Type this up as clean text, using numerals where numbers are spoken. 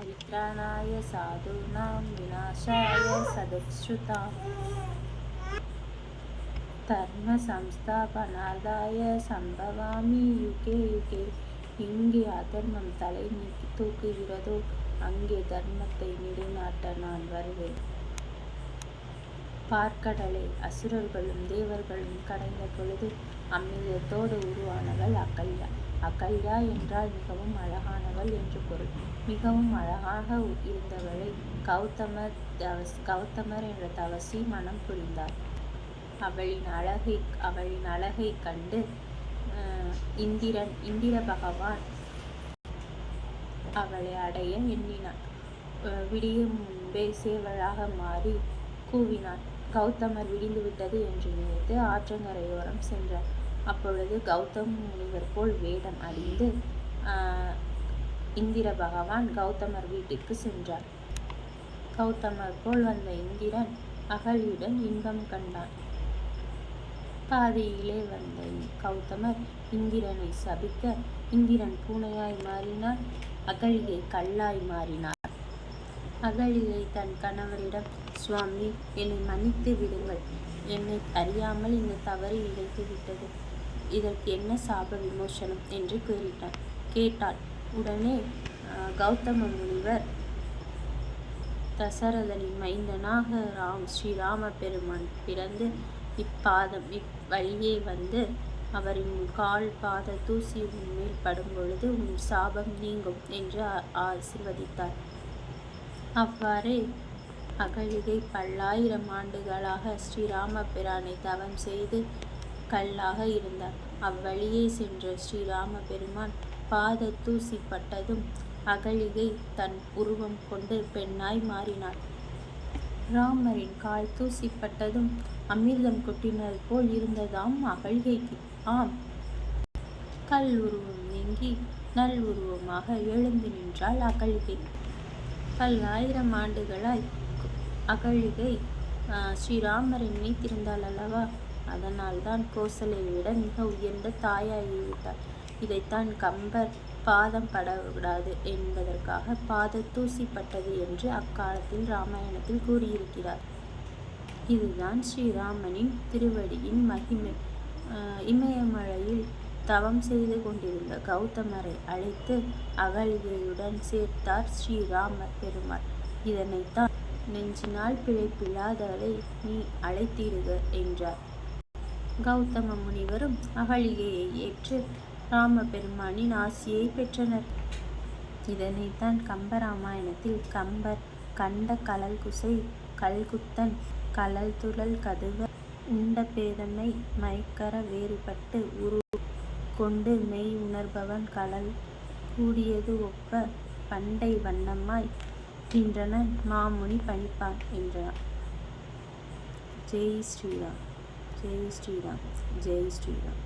परित्राणाय साधूनां विनाशाय सदुष्कृतां धर्म संस्थापनार्थाय சம்பவாமி யுகே யுகே. எங்கே அதர்மம் தலை தூக்குகிறதோ அங்கே தர்மத்தை நிலைநாட்ட நான் வருவேன். பார்க்கடலை அசுரர்களும் தேவர்களும் கடைந்த பொழுது அமிர்தத்தோடு உருவானவள் அகல்யா. அகல்யா என்றால் மிகவும் அழகானவள் என்று பொருள். மிகவும் அழகாக இருந்தவளை கௌதமர் என்ற தவசி மனம் புரிந்தார். அவளின் அழகை கண்டு இந்திர பகவான் அவளை அடைய எண்ணினான். விடியும் முன்பே சேவலாக மாறி கூவினான். கௌதமர் விடிந்துவிட்டது என்று நினைத்து ஆற்றங்கரையோரம் சென்றார். அப்பொழுது கௌதம் முனிவர் போல் வேடம் அணிந்து இந்திர பகவான் கௌதமர் வீட்டுக்கு சென்றார். கௌதமர் போல் வந்த இந்திரன் அகலியுடன் இன்பம் கண்டான். பாதியிலே வந்த கௌதமர் இந்திரனை சபிக்க இந்திரன் பூனையாய் மாறினான். அகலிகை கல்லாய் மாறினார். அகலிகை தன் கணவரிடம், சுவாமி, என்னை மன்னித்து விடுங்கள். என்னை அறியாமல் இந்த தவறு நிகழ்த்து விட்டது. இதற்கு என்ன சாப விமோசனம் என்று கேட்டாள். உடனே கௌதம முனிவர் தசரதனின் மைந்தனாக ஸ்ரீராம பெருமான் பிறந்து இவ்வழியே வந்து அவரின் கால் பாத தூசி உன்மேல் படும் பொழுது உன் சாபம் நீங்கும் என்று ஆசீர்வதித்தார். அவ்வாறே அகலிகை பல்லாயிரம் ஆண்டுகளாக ஸ்ரீராம பிரானை தவம் செய்து கல்லாக இருந்தார். அவ்வழியே சென்ற ஸ்ரீராம பெருமான் பாத தூசி பட்டதும் அகலிகை தன் உருவம் கொண்டு பெண்ணாய் மாறினார். ராமரின் கால் தூசிப்பட்டதும் அமிர்தம் கொட்டினது போல் இருந்ததாம் அகலிகைக்கு. ஆம், கல் உருவம் நீங்கி நல் உருவமாக எழுந்து நின்றாள் அகலிகை. பல்லாயிரம் ஆண்டுகளாய் அகலிகை ஸ்ரீராமரை நினைத்திருந்தாள் அல்லவா? அதனால்தான் கோசலை விட மிக உயர்ந்த தாயாகிவிட்டாள். இதைத்தான் கம்பர் பாதம் படக்கூடாது என்பதற்காக பாத தூசிப்பட்டது என்று அக்காலத்தில் இராமாயணத்தில் கூறியிருக்கிறார். இதுதான் ஸ்ரீராமனின் திருவடியின் மகிமை. இமயமலையில் தவம் செய்து கொண்டிருந்த கௌதமரை அழைத்து அகலிகையுடன் சேர்த்தார் ஸ்ரீராம பெருமாள். இதனைத்தான் நெஞ்சினால் பிழைப்பில்லாதவரை நீ அழைத்திடுக என்றார். கௌதம முனிவரும் அகலிகையை ஏற்று ராமபெருமானின் ஆசியை பெற்றனர். இதனைத்தான் கம்பராமாயணத்தில் கம்பர் கண்ட கழல் குசை கல்குத்தன் கழல் துழல் கதுவ உண்ட பேதமை மயக்கற வேறுபட்டு உரு கொண்டு மெய் உணர்பவன் கழல் கூடியது ஒப்ப பண்டை வண்ணமாய் நின்றனன் மாமுனி பணிப்பான் என்றார். ஜெய் ஸ்ரீராம், ஜெய் ஸ்ரீராம், ஜெய் ஸ்ரீராம்.